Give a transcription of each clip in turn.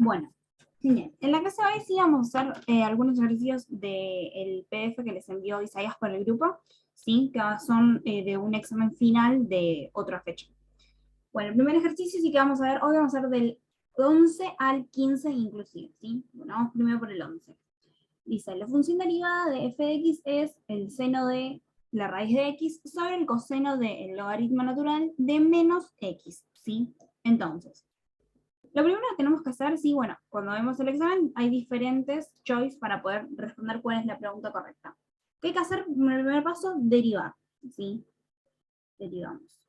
Bueno, bien. En la clase de hoy sí vamos a hacer algunos ejercicios del PDF que les envió Isaías por el grupo, ¿sí? Que son de un examen final de otra fecha. Bueno, el primer ejercicio sí que vamos a ver, hoy vamos a hacer del 11 al 15 inclusive, ¿sí? Bueno, vamos primero por el 11. Dice, la función derivada de f de x es el seno de la raíz de x sobre el coseno del logaritmo natural de menos x, ¿sí? Entonces, lo primero que tenemos que hacer, sí, bueno, cuando vemos el examen hay diferentes choices para poder responder cuál es la pregunta correcta. ¿Qué hay que hacer? En el primer paso, derivar, ¿sí? Derivamos.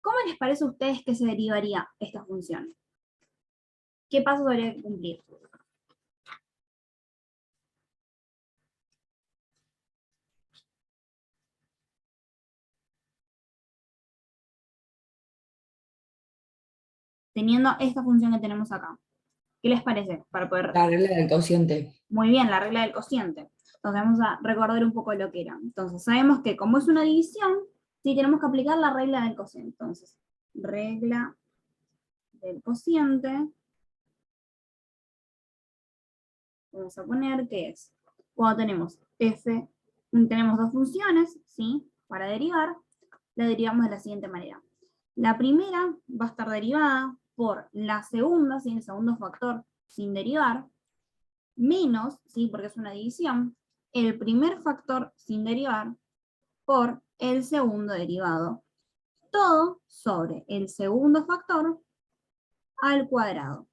¿Cómo les parece a ustedes que se derivaría esta función? ¿Qué pasos habría que cumplir? Teniendo esta función que tenemos acá. ¿Qué les parece? Para poder... La regla del cociente. Muy bien, la regla del cociente. Entonces vamos a recordar un poco lo que era. Entonces sabemos que como es una división, sí tenemos que aplicar la regla del cociente. Entonces, regla del cociente, vamos a poner que es, cuando tenemos f, tenemos dos funciones, ¿sí? Para derivar, la derivamos de la siguiente manera. La primera va a estar derivada por la segunda, ¿sí? El segundo factor sin derivar, menos, ¿sí? Porque es una división, el primer factor sin derivar por el segundo derivado. Todo sobre el segundo factor al cuadrado,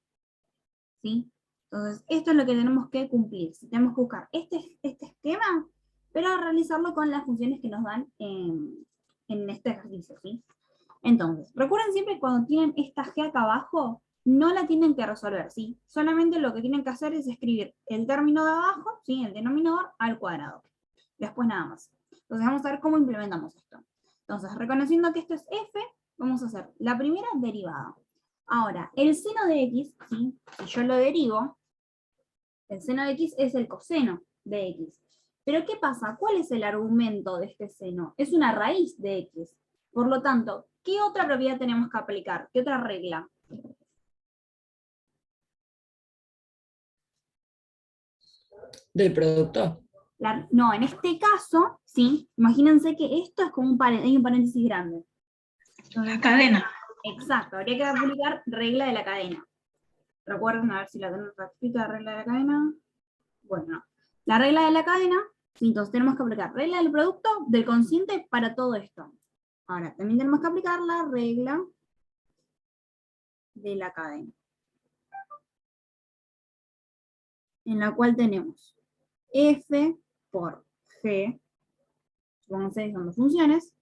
¿sí? Entonces, esto es lo que tenemos que cumplir. Si tenemos que buscar este esquema, pero realizarlo con las funciones que nos dan en este ejercicio, ¿sí? Entonces, recuerden siempre que cuando tienen esta g acá abajo, no la tienen que resolver, ¿sí? Solamente lo que tienen que hacer es escribir el término de abajo, ¿sí? El denominador al cuadrado. Después nada más. Entonces vamos a ver cómo implementamos esto. Entonces, reconociendo que esto es f, vamos a hacer la primera derivada. Ahora, el seno de x, ¿sí? Si yo lo derivo, el seno de x es el coseno de x. Pero ¿qué pasa? ¿Cuál es el argumento de este seno? Es una raíz de x. Por lo tanto, ¿qué otra propiedad tenemos que aplicar? ¿Qué otra regla? Del producto. No, en este caso, ¿sí? Imagínense que esto es como hay un paréntesis grande. La Entonces, cadena. exacto, habría que aplicar regla de la cadena. Recuerden, a ver si la tenemos escrita, regla de la cadena. Bueno, la regla de la cadena, sí, entonces tenemos que aplicar regla del producto del consciente para todo esto. Ahora, también tenemos que aplicar la regla de la cadena, en la cual tenemos f por g, supongamos que son dos funciones,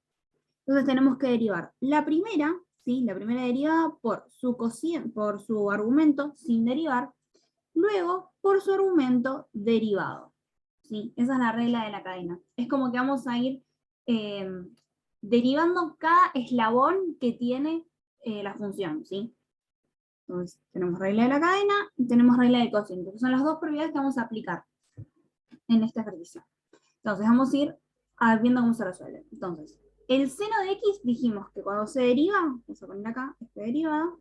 entonces tenemos que derivar la primera, ¿sí? La primera derivada por su cociente, por su argumento sin derivar, luego por su argumento derivado. ¿Sí? Esa es la regla de la cadena. Es como que vamos a ir eh, derivando cada eslabón que tiene la función, ¿sí? Entonces, tenemos regla de la cadena y tenemos regla del cociente, que son las dos propiedades que vamos a aplicar en este ejercicio. Entonces, vamos a ir viendo cómo se resuelve. Entonces, el seno de x dijimos que cuando se deriva, vamos a poner acá, este derivado,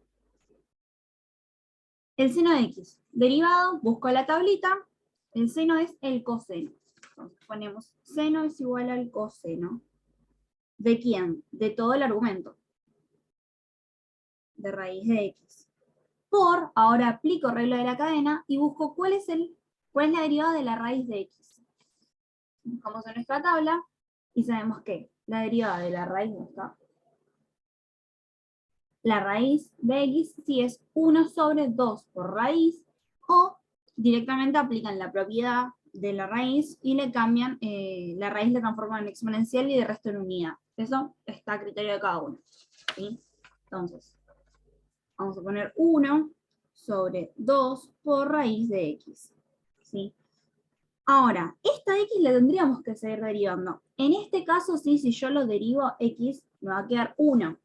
el seno de x, derivado, busco la tablita, el seno es el coseno. Entonces ponemos seno es igual al coseno. ¿De quién? De todo el argumento. De raíz de x. Por, ahora aplico regla de la cadena y busco cuál es la derivada de la raíz de x. Buscamos en nuestra tabla y sabemos que la derivada de la raíz de esta, la raíz de x sí es 1 sobre 2 por raíz, o directamente aplican la propiedad de la raíz y le cambian, la raíz la transforman en exponencial y de resto en unidad. Eso está a criterio de cada uno, ¿sí? Entonces, vamos a poner 1 sobre 2 por raíz de x, ¿sí? Ahora, esta x la tendríamos que seguir derivando. En este caso, sí, si yo lo derivo x, me va a quedar 1.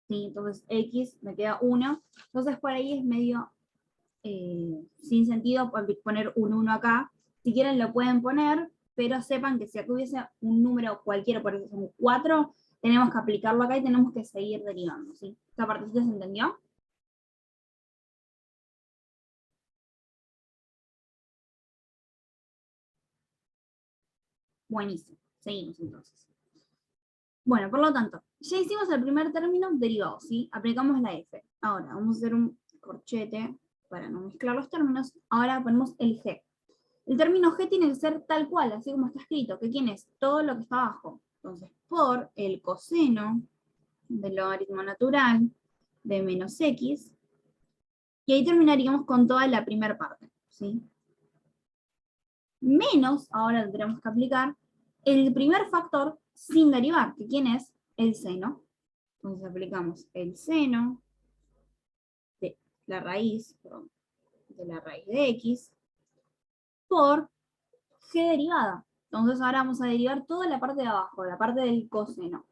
¿Sí? Entonces x me queda 1. Entonces por ahí es medio sin sentido poner un 1 acá. Si quieren lo pueden poner, pero sepan que si aquí hubiese un número cualquiera, por ejemplo un 4, tenemos que aplicarlo acá y tenemos que seguir derivando. ¿Sí? ¿Esta partecita se entendió? Buenísimo. Seguimos entonces. Bueno, por lo tanto, ya hicimos el primer término derivado, ¿sí? Aplicamos la f. Ahora, vamos a hacer un corchete para no mezclar los términos. Ahora ponemos el g. El término g tiene que ser tal cual, así como está escrito, que quién es todo lo que está abajo. Entonces, por el coseno del logaritmo natural de menos x, y ahí terminaríamos con toda la primera parte, ¿sí? Menos, ahora tendremos que aplicar el primer factor sin derivar, que quién es el seno. Entonces aplicamos el seno de la raíz, perdón, de la raíz de x por g derivada. Entonces ahora vamos a derivar toda la parte de abajo, la parte del coseno.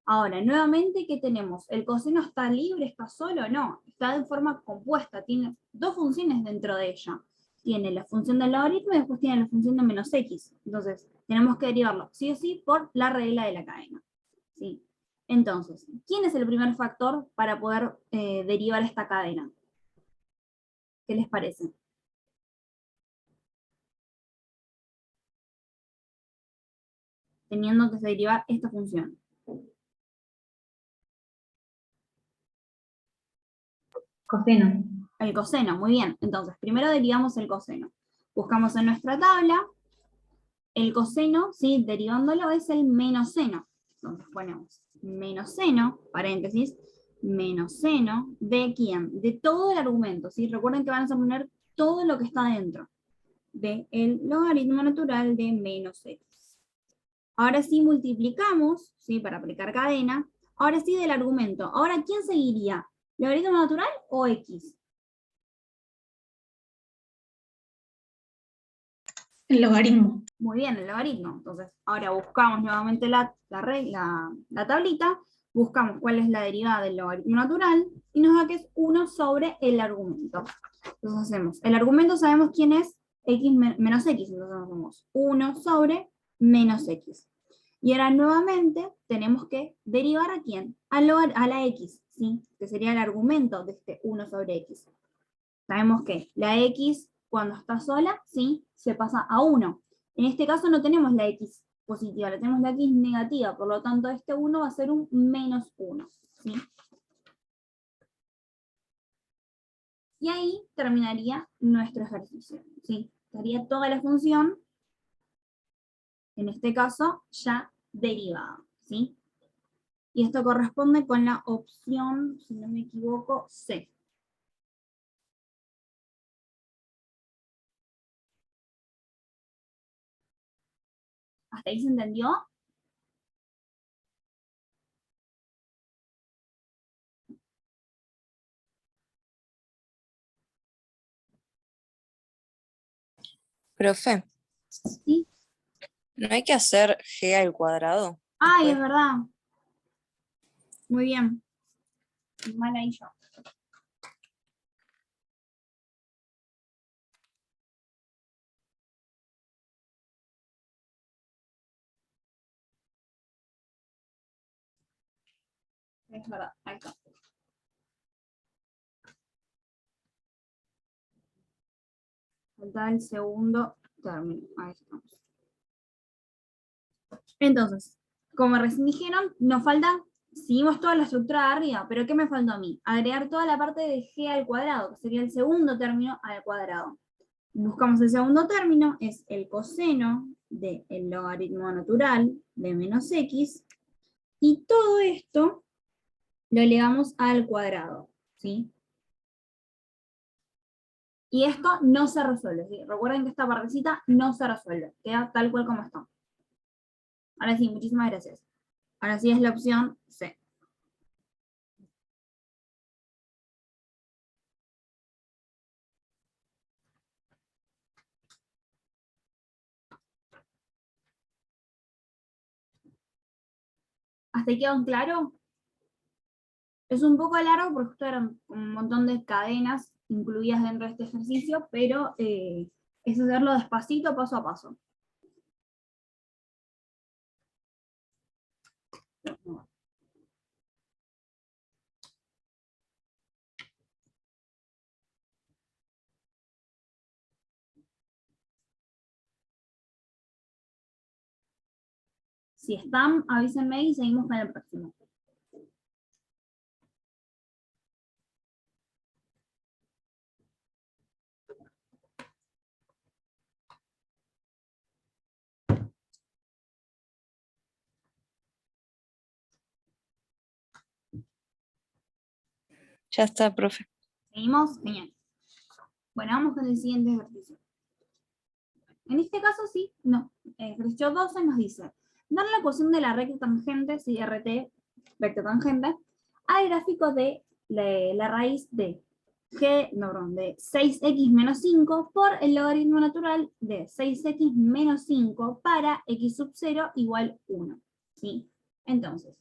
Ahora, nuevamente, ¿qué tenemos? ¿El coseno está libre, está solo? No, está de forma compuesta, tiene dos funciones dentro de ella. Tiene la función del logaritmo y después tiene la función de menos x. Entonces, tenemos que derivarlo sí o sí por la regla de la cadena. ¿Sí? Entonces, ¿quién es el primer factor para poder derivar esta cadena? ¿Qué les parece? Teniendo que derivar esta función. Coseno. El coseno, muy bien. Entonces, primero derivamos el coseno. Buscamos en nuestra tabla, el coseno, ¿sí? Derivándolo es el menos seno. Entonces ponemos menos seno, paréntesis, menos seno, ¿de quién? De todo el argumento, ¿sí? Recuerden que van a poner todo lo que está dentro del logaritmo natural de menos x. Ahora sí multiplicamos, ¿sí? Para aplicar cadena. Ahora sí del argumento. Ahora, ¿quién seguiría? ¿Logaritmo natural o x? El logaritmo. Muy bien, el logaritmo. Entonces, ahora buscamos nuevamente la tablita, buscamos cuál es la derivada del logaritmo natural, y nos da que es 1 sobre el argumento. Entonces hacemos, el argumento sabemos quién es x menos x, entonces hacemos 1 sobre menos x. Y ahora nuevamente tenemos que derivar a quién, a la x, ¿sí? Que sería el argumento de este 1 sobre x. Sabemos que la x, cuando está sola, ¿sí? Se pasa a 1. En este caso no tenemos la x positiva, la tenemos la x negativa, por lo tanto este 1 va a ser un menos 1. ¿Sí? Y ahí terminaría nuestro ejercicio. ¿Sí? Estaría toda la función, en este caso, ya derivada. ¿Sí? Y esto corresponde con la opción, si no me equivoco, C. ¿Hasta ahí se entendió? Profe, ¿Sí? ¿no hay que hacer g al cuadrado? Ay, es después? verdad. Muy bien. Mal ahí yo. Es verdad, ahí está. Falta el segundo término. Ahí estamos. Entonces, como recién dijeron, nos falta, seguimos toda la estructura de arriba, pero ¿qué me faltó a mí? Agregar toda la parte de g al cuadrado, que sería el segundo término al cuadrado. Buscamos el segundo término, es el coseno del logaritmo natural de menos x, y todo esto lo elevamos al cuadrado, ¿sí? Y esto no se resuelve, ¿sí? Recuerden que esta partecita no se resuelve, queda tal cual como está. Ahora sí, muchísimas gracias. Ahora sí es la opción C. ¿Hasta ahí quedó claro? Es un poco largo porque justo eran un montón de cadenas incluidas dentro de este ejercicio, pero es hacerlo despacito, paso a paso. Si están, avísenme y seguimos con el próximo. Ya está, profe. ¿Seguimos? Genial. Bueno, vamos con el siguiente ejercicio. En este caso sí, no. Ejercicio 12 nos dice, dar la ecuación de la recta tangente, si RT, recta tangente, al gráfico de la raíz de de 6x menos 5 por el logaritmo natural de 6x menos 5 para x sub 0 igual 1. ¿Sí? Entonces,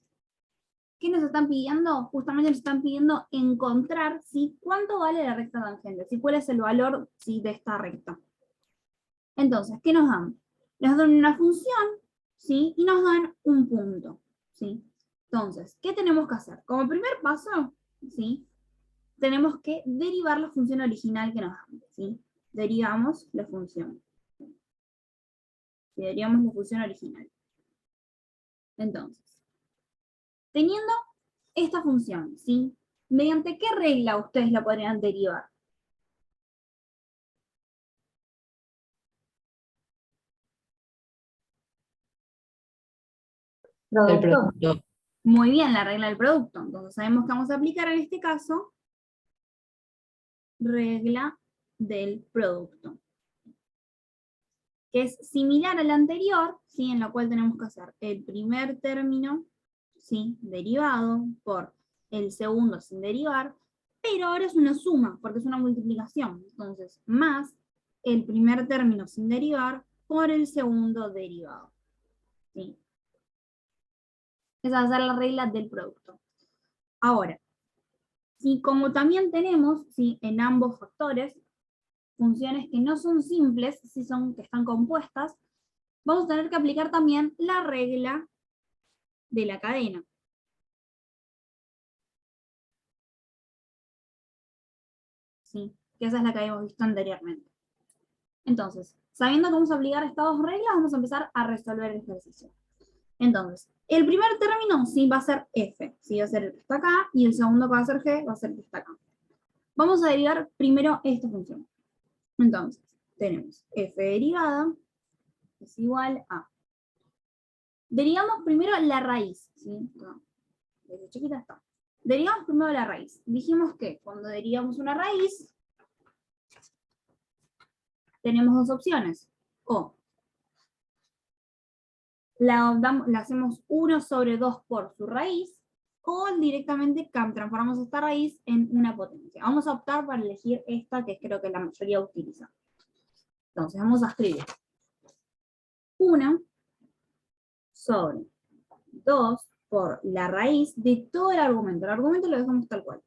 ¿qué nos están pidiendo? Justamente nos están pidiendo encontrar, ¿sí?, cuánto vale la recta tangente, ¿sí?, cuál es el valor, ¿sí?, de esta recta. Entonces, ¿qué nos dan? Nos dan una función, ¿sí?, y nos dan un punto, ¿sí? Entonces, ¿qué tenemos que hacer? Como primer paso, ¿sí?, tenemos que derivar la función original que nos dan, ¿sí? Derivamos la función. Derivamos la función original. Entonces, teniendo esta función, ¿sí?, ¿mediante qué regla ustedes la podrían derivar? El Producto. producto. Muy bien, la regla del producto. Entonces sabemos que vamos a aplicar en este caso regla del producto, que es similar a la anterior, ¿sí?, en la cual tenemos que hacer el primer término, ¿sí?, derivado por el segundo sin derivar, pero ahora es una suma, porque es una multiplicación. Entonces, más el primer término sin derivar por el segundo derivado, ¿sí? Esa va a ser la regla del producto. Ahora, si como también tenemos, ¿sí?, en ambos factores, funciones que no son simples, si son que están compuestas, vamos a tener que aplicar también la regla de la cadena. ¿Sí? Que esa es la que habíamos visto anteriormente. Entonces, sabiendo que vamos a aplicar estas dos reglas, vamos a empezar a resolver el ejercicio. Entonces, el primer término sí va a ser f, sí va a ser el que está acá, y el segundo que va a ser g va a ser el que está acá. Vamos a derivar primero esta función. Entonces, tenemos f derivada es igual a... Derivamos primero la raíz, ¿sí? Desde chiquita está. Derivamos primero la raíz. Dijimos que cuando derivamos una raíz, tenemos dos opciones. O la hacemos 1 sobre 2 por su raíz, o directamente transformamos esta raíz en una potencia. Vamos a optar para elegir esta, que creo que la mayoría utiliza. Entonces vamos a escribir 1 sobre 2 por la raíz de todo el argumento. El argumento lo dejamos tal cual.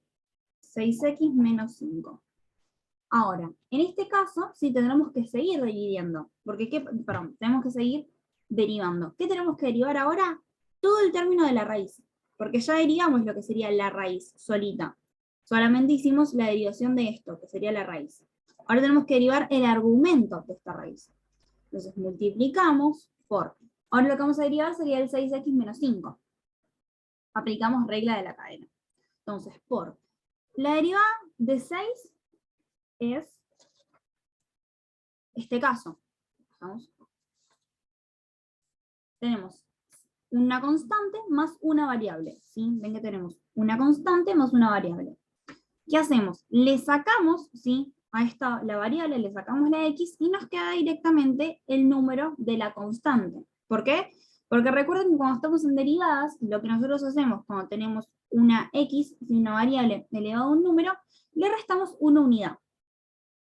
6x menos 5. Ahora, en este caso, sí tendremos que seguir dividiendo, porque tenemos que seguir derivando. ¿Qué tenemos que derivar ahora? Todo el término de la raíz, porque ya derivamos lo que sería la raíz solita. Solamente hicimos la derivación de esto, que sería la raíz. Ahora tenemos que derivar el argumento de esta raíz. Entonces multiplicamos por... Ahora lo que vamos a derivar sería el 6x menos 5. Aplicamos regla de la cadena. Entonces, por la derivada de 6 es este caso. ¿Vamos? Tenemos una constante más una variable. ¿Sí? Ven que tenemos una constante más una variable. ¿Qué hacemos? Le sacamos, ¿sí?, a esta, la variable, le sacamos la x y nos queda directamente el número de la constante. ¿Por qué? Porque recuerden que cuando estamos en derivadas, lo que nosotros hacemos cuando tenemos una x, una variable elevada a un número, le restamos una unidad.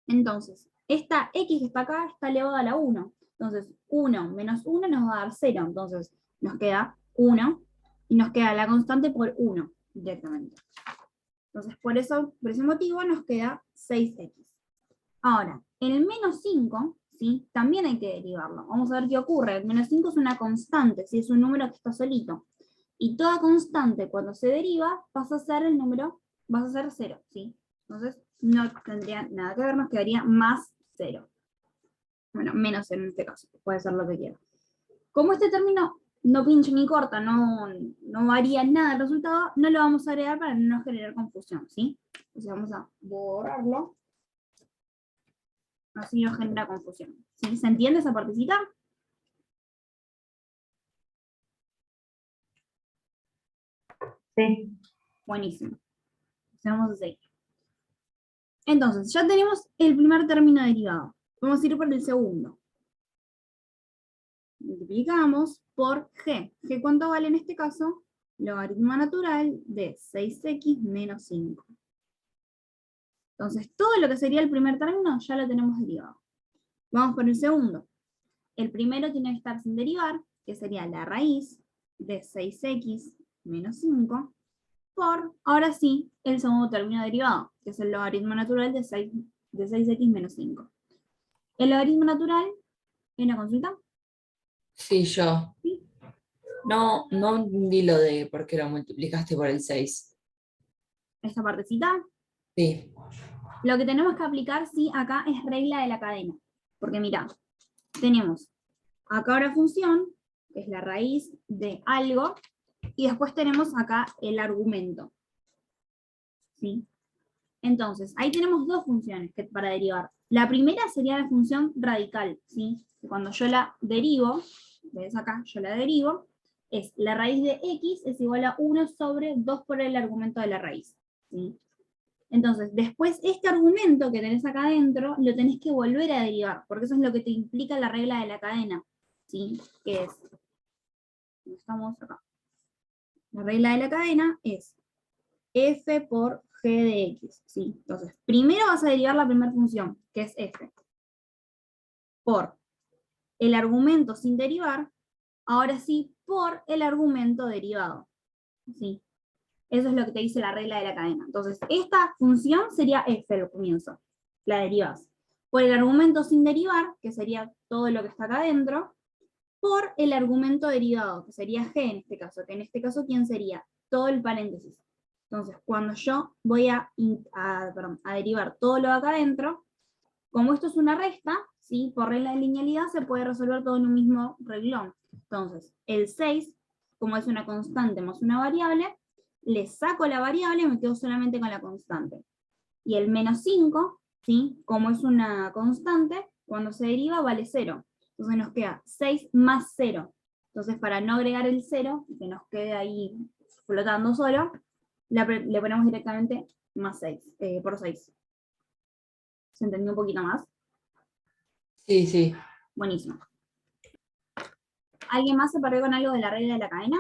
Entonces, esta x que está acá está elevada a la 1. Entonces, 1 menos 1 nos va a dar 0. Entonces, nos queda 1 y nos queda la constante por 1 directamente. Entonces, por ese motivo nos queda 6x. Ahora, el menos 5, ¿sí?, también hay que derivarlo. Vamos a ver qué ocurre. El menos 5 es una constante, ¿sí?, es un número que está solito. Y toda constante, cuando se deriva, pasa a ser el número, vas a ser 0, ¿sí? Entonces, no tendría nada que ver, nos quedaría más 0. Bueno, menos en este caso, puede ser lo que quiera. Como este término no pincha ni corta, no varía nada el resultado, no lo vamos a agregar para no generar confusión, ¿sí? Entonces vamos a borrarlo. Así no genera confusión. ¿Sí? ¿Se entiende esa partecita? Sí. Buenísimo. Vamos a seguir. Entonces, ya tenemos el primer término derivado. Vamos a ir por el segundo. Multiplicamos por g. ¿G cuánto vale en este caso? Logaritmo natural de 6x menos 5. Entonces, todo lo que sería el primer término ya lo tenemos derivado. Vamos por el segundo. El primero tiene que estar sin derivar, que sería la raíz de 6x menos 5, por, ahora sí, el segundo término derivado, que es el logaritmo natural de 6x menos 5. El logaritmo natural, ¿hay una consulta? Sí, yo. ¿Sí? No entendí lo de por qué lo multiplicaste por el 6. Esta partecita. Sí, Lo que tenemos que aplicar, sí, acá es regla de la cadena. Porque mira, tenemos acá una función, que es la raíz de algo, y después tenemos acá el argumento. ¿Sí? Entonces, ahí tenemos dos funciones para derivar. La primera sería la función radical, ¿sí? Cuando yo la derivo, ves acá, yo la derivo, es la raíz de x es igual a 1 sobre 2 por el argumento de la raíz, ¿sí? Entonces, después este argumento que tenés acá adentro, lo tenés que volver a derivar, porque eso es lo que te implica la regla de la cadena, ¿sí? Que es, estamos acá. La regla de la cadena es f por g de x, ¿sí? Entonces, primero vas a derivar la primera función, que es f, por el argumento sin derivar, ahora sí, por el argumento derivado, ¿sí? Eso es lo que te dice la regla de la cadena. Entonces, esta función sería f al comienzo, la derivas. Por el argumento sin derivar, que sería todo lo que está acá adentro, por el argumento derivado, que sería g en este caso, que en este caso, ¿quién sería? Todo el paréntesis. Entonces, cuando yo voy a derivar todo lo de acá adentro, como esto es una resta, ¿sí? Por regla de linealidad se puede resolver todo en un mismo reglón. Entonces, el 6, como es una constante más una variable, le saco la variable y me quedo solamente con la constante. Y el menos 5, ¿sí? Como es una constante, cuando se deriva vale 0. Entonces nos queda 6 más 0. Entonces, para no agregar el 0, que nos quede ahí flotando solo, le ponemos directamente más 6, por 6. ¿Se entendió un poquito más? sí, sí. Buenísimo. ¿Alguien más se perdió con algo de la regla de la cadena?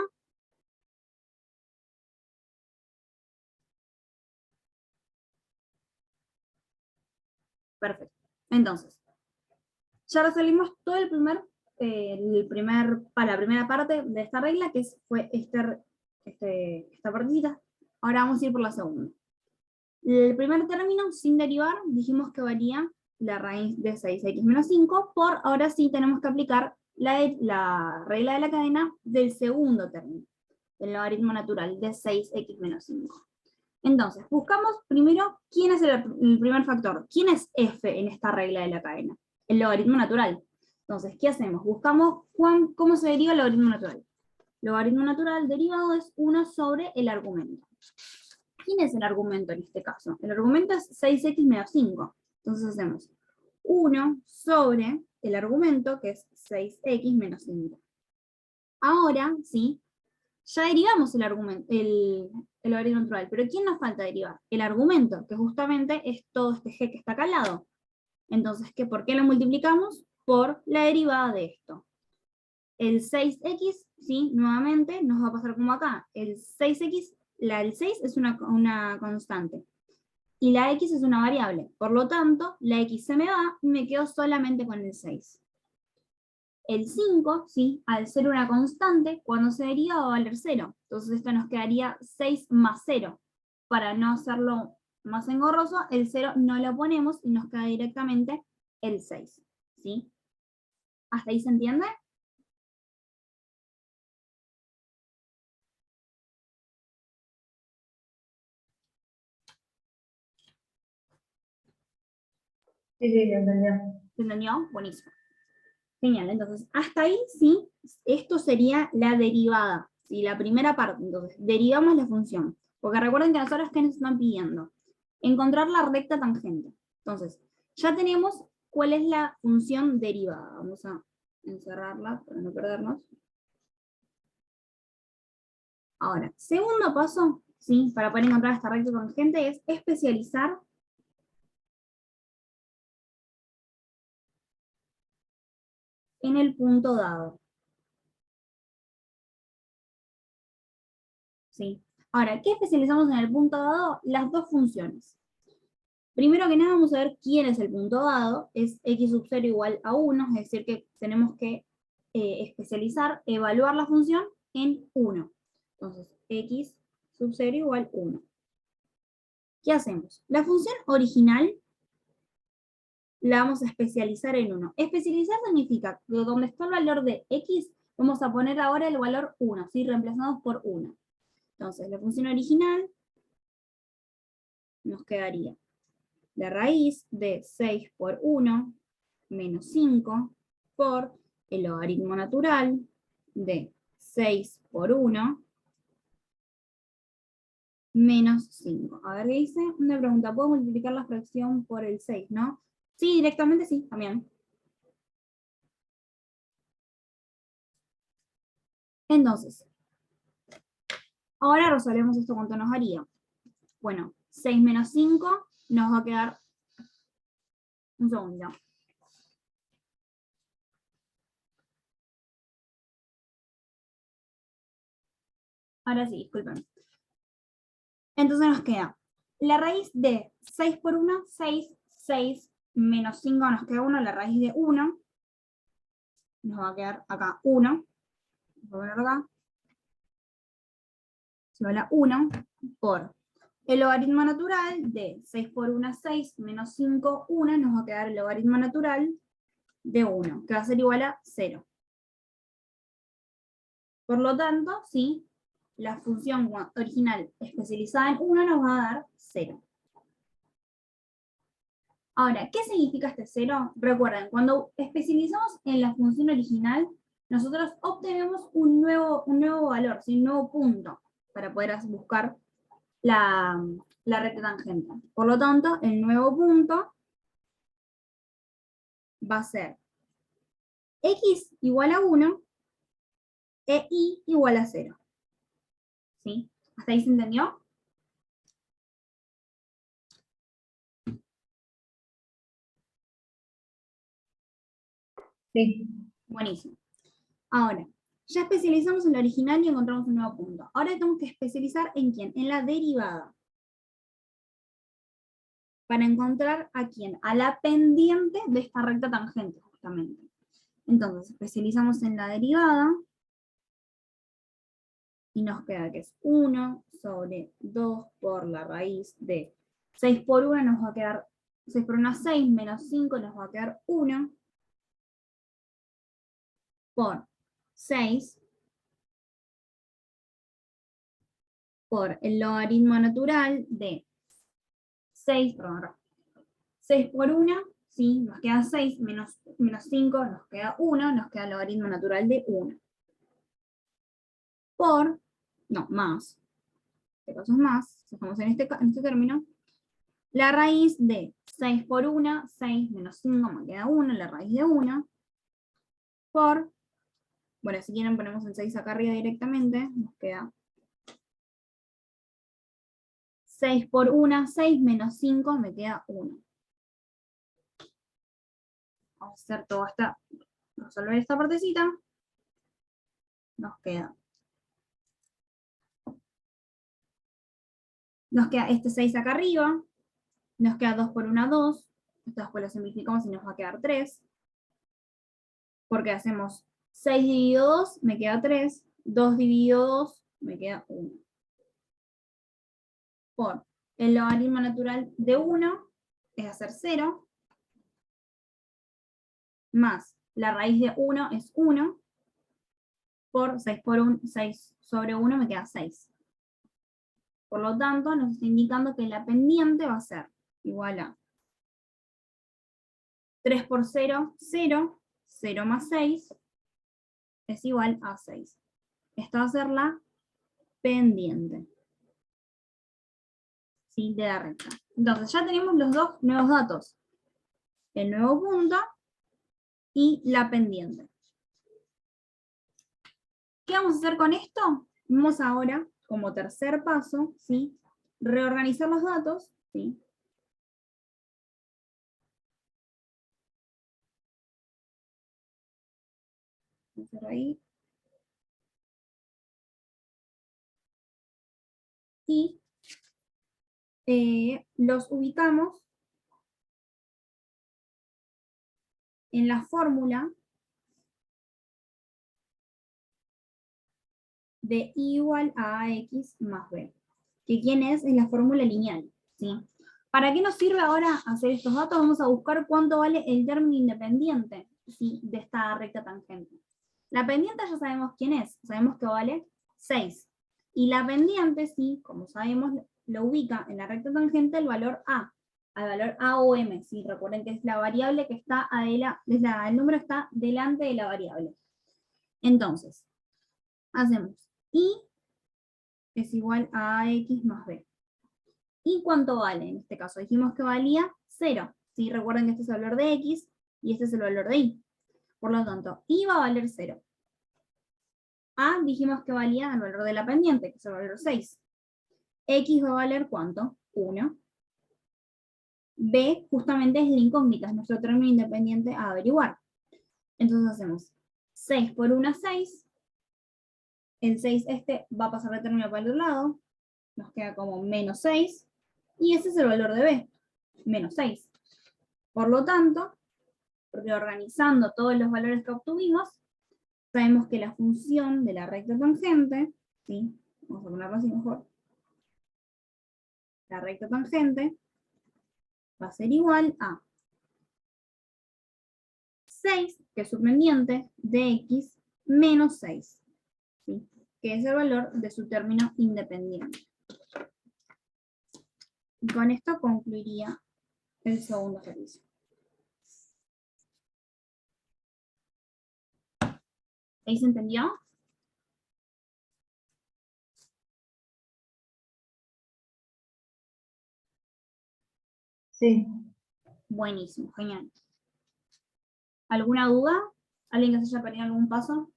Perfecto. Entonces, ya resolvimos todo para la primera parte de esta regla, que fue esta partecita. Ahora vamos a ir por la segunda. El primer término, sin derivar, dijimos que valía la raíz de 6x menos 5, por ahora sí tenemos que aplicar la regla de la cadena del segundo término, el logaritmo natural de 6x menos 5. Entonces, buscamos primero quién es el primer factor. ¿Quién es f en esta regla de la cadena? El logaritmo natural. Entonces, ¿qué hacemos? Buscamos cómo se deriva el logaritmo natural. Logaritmo natural derivado es 1 sobre el argumento. ¿Quién es el argumento en este caso? El argumento es 6x menos 5. Entonces hacemos 1 sobre el argumento, que es 6x menos 5. Ahora, sí, ya derivamos el logaritmo natural, pero ¿quién nos falta derivar? El argumento, que justamente es todo este g que está acá al lado. Entonces, ¿por qué lo multiplicamos? Por la derivada de esto. El 6x, ¿sí? Nuevamente, nos va a pasar como acá. El 6x, el 6 es una constante. Y la x es una variable. Por lo tanto, la x se me va y me quedo solamente con el 6. El 5, ¿sí? Al ser una constante, cuando se deriva va a valer 0. Entonces esto nos quedaría 6 más 0. Para no hacerlo más engorroso, el 0 no lo ponemos y nos queda directamente el 6. ¿Sí? ¿Hasta ahí se entiende? Sí, sí, lo entendió. ¿Se entendió? Buenísimo. Genial, entonces, hasta ahí sí, esto sería la derivada, ¿sí? La primera parte, entonces, derivamos la función. Porque recuerden que nosotros, ¿qué nos están pidiendo? Encontrar la recta tangente. Entonces, ya tenemos cuál es la función derivada. Vamos a encerrarla para no perdernos. Ahora, segundo paso, ¿sí? Para poder encontrar esta recta tangente es especializar en el punto dado. ¿Sí? Ahora, ¿qué especializamos en el punto dado? Las dos funciones. Primero que nada vamos a ver quién es el punto dado, es x sub 0 igual a 1, es decir que tenemos que especializar, evaluar la función en 1. Entonces, x sub 0 igual 1. ¿Qué hacemos? La función original la vamos a especializar en 1. Especializar significa que donde está el valor de x, vamos a poner ahora el valor 1, ¿sí? Reemplazados por 1. Entonces, la función original nos quedaría la raíz de 6 por 1 menos 5 por el logaritmo natural de 6 por 1 menos 5. A ver qué dice. Una pregunta, ¿puedo multiplicar la fracción por el 6, no? Sí, directamente sí, también. Entonces, ahora resolvemos esto. ¿Cuánto nos haría? Bueno, 6 menos 5 nos va a quedar... Un segundo. Ahora sí, disculpen. Entonces nos queda la raíz de 6 por 1, 6, 6 menos 5 nos queda 1, la raíz de 1 nos va a quedar acá 1, voy a ponerlo acá, se va la 1 por el logaritmo natural de 6 por 1, 6 menos 5, 1, nos va a quedar el logaritmo natural de 1, que va a ser igual a 0. Por lo tanto, sí, la función original especializada en 1 nos va a dar 0. Ahora, ¿qué significa este 0? Recuerden, cuando especializamos en la función original, nosotros obtenemos un nuevo valor, ¿sí? Un nuevo punto para poder buscar la recta tangente. Por lo tanto, el nuevo punto va a ser x igual a 1 e y igual a 0. ¿Sí? ¿Hasta ahí se entendió? Sí. Buenísimo. Ahora, ya especializamos en la original y encontramos un nuevo punto. Ahora tenemos que especializar en quién, en la derivada. Para encontrar a quién, a la pendiente de esta recta tangente, justamente. Entonces, especializamos en la derivada y nos queda que es 1 sobre 2 por la raíz de 6 por 1 nos va a quedar 6 por 1 6 menos 5 nos va a quedar 1 por 6 por el logaritmo natural de 6 por 1, ¿sí? Nos queda 6 menos 5 nos queda 1, nos queda el logaritmo natural de 1. Por, no, más, este caso es más, si estamos en este término, la raíz de 6 por 1, 6 menos 5 me queda 1, la raíz de 1, por, bueno, si quieren ponemos el 6 acá arriba directamente, nos queda 6 por 1, 6 menos 5 me queda 1. Vamos a hacer toda esta, resolver esta partecita, nos queda este 6 acá arriba, nos queda 2 por 1, 2, esto después lo simplificamos y nos va a quedar 3, porque hacemos 6 dividido 2, me queda 3, 2 dividido 2, me queda 1. Por el logaritmo natural de 1, es hacer 0, más la raíz de 1 es 1, por 6 por 1, 6 sobre 1 me queda 6. Por lo tanto, nos está indicando que la pendiente va a ser igual a 3 por 0, 0, 0 más 6 es igual a 6. Esta va a ser la pendiente, ¿sí? De la recta. Entonces ya tenemos los dos nuevos datos. El nuevo punto y la pendiente. ¿Qué vamos a hacer con esto? Vamos ahora, como tercer paso, ¿sí? Reorganizar los datos, ¿sí? Vamos a hacer ahí. Y los ubicamos en la fórmula de I igual a AX más B. ¿Que quién es? Es la fórmula lineal, ¿sí? ¿Para qué nos sirve ahora hacer estos datos? Vamos a buscar cuánto vale el término independiente, ¿sí? De esta recta tangente. La pendiente ya sabemos quién es, sabemos que vale 6. Y la pendiente, sí, como sabemos, lo ubica en la recta tangente el valor A, al valor A o M, ¿sí? Recuerden que es la variable que está, el número está delante de la variable. Entonces, hacemos I es igual a AX más B. ¿Y cuánto vale? En este caso dijimos que valía 0. ¿Sí? Recuerden que este es el valor de X y este es el valor de Y. Por lo tanto, Y va a valer 0. A dijimos que valía el valor de la pendiente, que es el valor 6. X va a valer ¿cuánto? 1. B justamente es la incógnita, es nuestro término independiente a averiguar. Entonces hacemos 6 por 1 es 6. El 6 este va a pasar de término para el otro lado. Nos queda como menos 6. Y ese es el valor de B, menos 6. Por lo tanto, reorganizando todos los valores que obtuvimos, sabemos que la función de la recta tangente, ¿sí? Vamos a ponerlo así mejor. La recta tangente va a ser igual a 6, que es su pendiente, de X, menos 6, ¿sí? Que es el valor de su término independiente. Y con esto concluiría el segundo ejercicio. ¿Ahí se entendió? Sí. Buenísimo, genial. ¿Alguna duda? ¿Alguien que se haya perdido algún paso?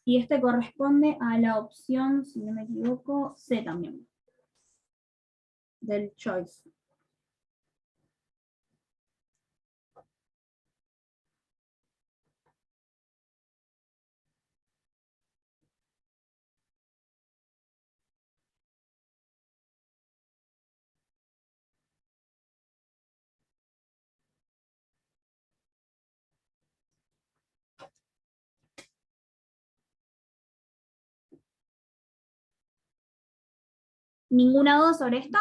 Y este corresponde a la opción, si no me equivoco, C también, del choice. ¿Ninguna duda sobre esto?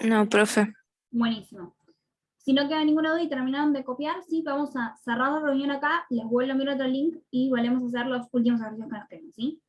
No, profe. Buenísimo. Si no queda ninguna duda y terminaron de copiar, sí, vamos a cerrar la reunión acá, les vuelvo a enviar otro link y volvemos a hacer los últimos ejercicios que nos quedan, ¿sí?